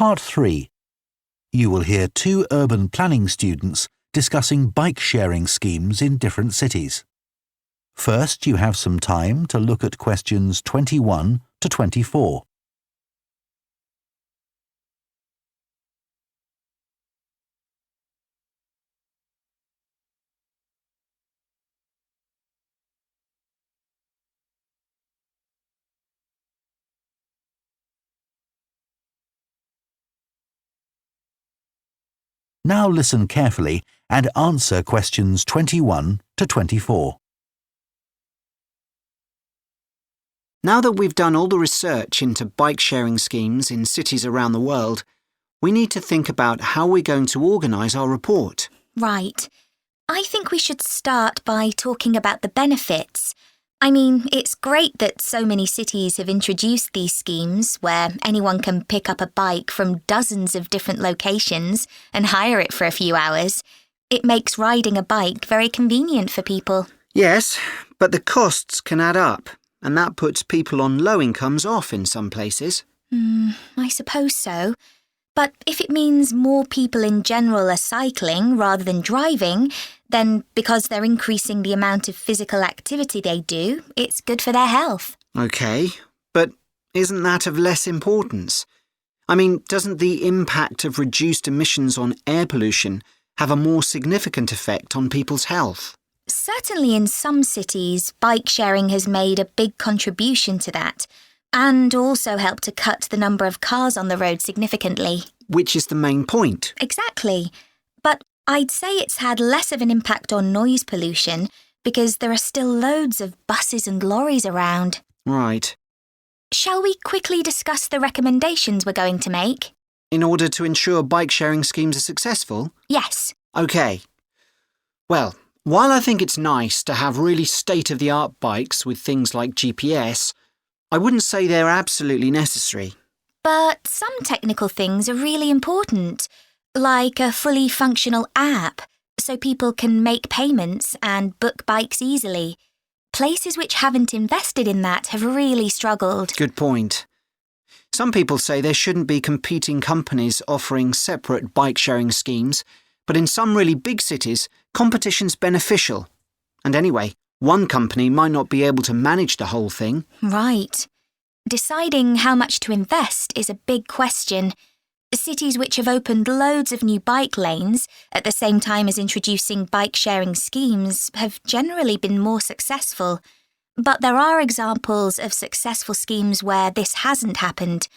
Part 3. You will hear two urban planning students discussing bike-sharing schemes in different cities. First, you have some time to look at questions 21 to 24. Now listen carefully and answer questions 21 to 24. Now that we've done all the research into bike-sharing schemes in cities around the world, we need to think about how we're going to organise our report. Right. I think we should start by talking about the benefits. I mean, it's great that so many cities have introduced these schemes where anyone can pick up a bike from dozens of different locations and hire it for a few hours. It makes riding a bike very convenient for people. Yes, but the costs can add up, and that puts people on low incomes off in some places. I suppose so. But if it means more people in general are cycling rather than driving, then because they're increasing the amount of physical activity they do, it's good for their health. OK, but isn't that of less importance? I mean, doesn't the impact of reduced emissions on air pollution have a more significant effect on people's health? Certainly in some cities, bike sharing has made a big contribution to that, and also helped to cut the number of cars on the road significantly. Which is the main point. Exactly. But I'd say it's had less of an impact on noise pollution because there are still loads of buses and lorries around. Right. Shall we quickly discuss the recommendations we're going to make? In order to ensure bike-sharing schemes are successful? Yes. OK. Well, while I think it's nice to have really state-of-the-art bikes with things like GPS, I wouldn't say they're absolutely necessary. But some technical things are really important, like a fully functional app, so people can make payments and book bikes easily. Places which haven't invested in that have really struggled. Good point. Some people say there shouldn't be competing companies offering separate bike-sharing schemes, but in some really big cities, competition's beneficial. And anyway, one company might not be able to manage the whole thing. Right. Deciding how much to invest is a big question. Cities which have opened loads of new bike lanes at the same time as introducing bike-sharing schemes have generally been more successful. But there are examples of successful schemes where this hasn't happened.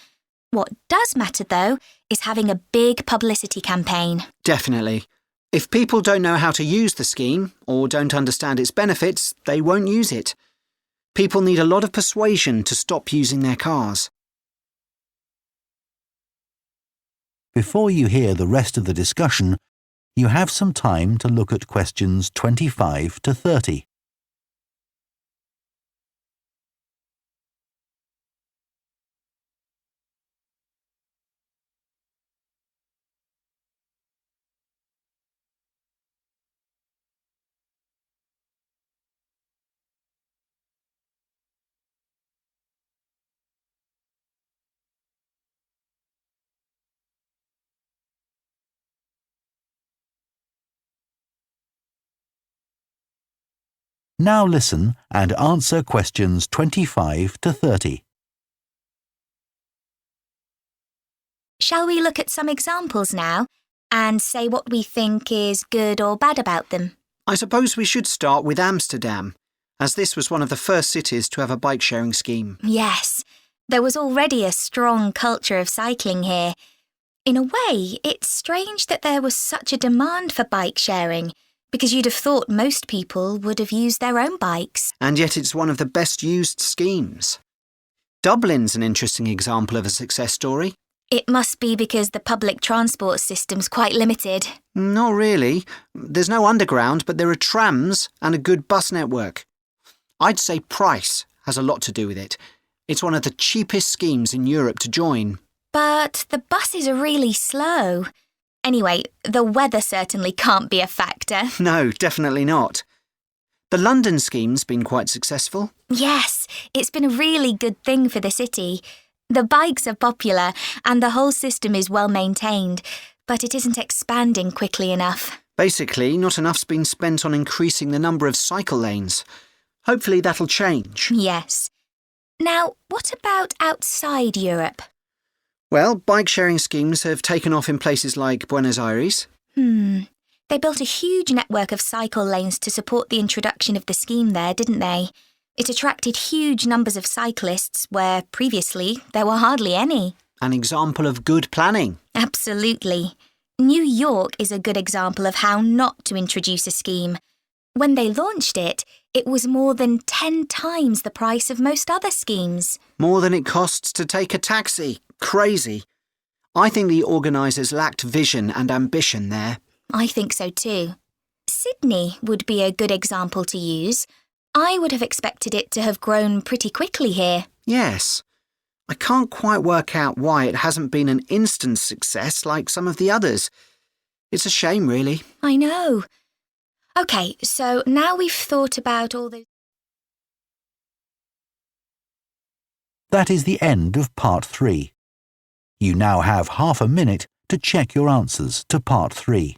What does matter, though, is having a big publicity campaign. Definitely. If people don't know how to use the scheme or don't understand its benefits, they won't use it. People need a lot of persuasion to stop using their cars. Before you hear the rest of the discussion, you have some time to look at questions 25 to 30. Now listen and answer questions 25 to 30. Shall we look at some examples now and say what we think is good or bad about them? I suppose we should start with Amsterdam, as this was one of the first cities to have a bike-sharing scheme. Yes, there was already a strong culture of cycling here. In a way, it's strange that there was such a demand for bike sharing, because you'd have thought most people would have used their own bikes. And yet it's one of the best used schemes. Dublin's an interesting example of a success story. It must be because the public transport system's quite limited. Not really. There's no underground, but there are trams and a good bus network. I'd say price has a lot to do with it. It's one of the cheapest schemes in Europe to join. But the buses are really slow. Anyway, the weather certainly can't be a factor. No, definitely not. The London scheme's been quite successful. Yes, it's been a really good thing for the city. The bikes are popular and the whole system is well maintained, but it isn't expanding quickly enough. Basically, not enough's been spent on increasing the number of cycle lanes. Hopefully that'll change. Yes. Now, what about outside Europe? Well, bike-sharing schemes have taken off in places like Buenos Aires. They built a huge network of cycle lanes to support the introduction of the scheme there, didn't they? It attracted huge numbers of cyclists where previously there were hardly any. An example of good planning. Absolutely. New York is a good example of how not to introduce a scheme. When they launched it, it was more than 10 times the price of most other schemes. More than it costs to take a taxi. Crazy. I think the organisers lacked vision and ambition there. I think so too. Sydney would be a good example to use. I would have expected it to have grown pretty quickly here. Yes. I can't quite work out why it hasn't been an instant success like some of the others. It's a shame, really. I know. OK, so now we've thought about all those... That is the end of part 3. You now have half a minute to check your answers to part 3.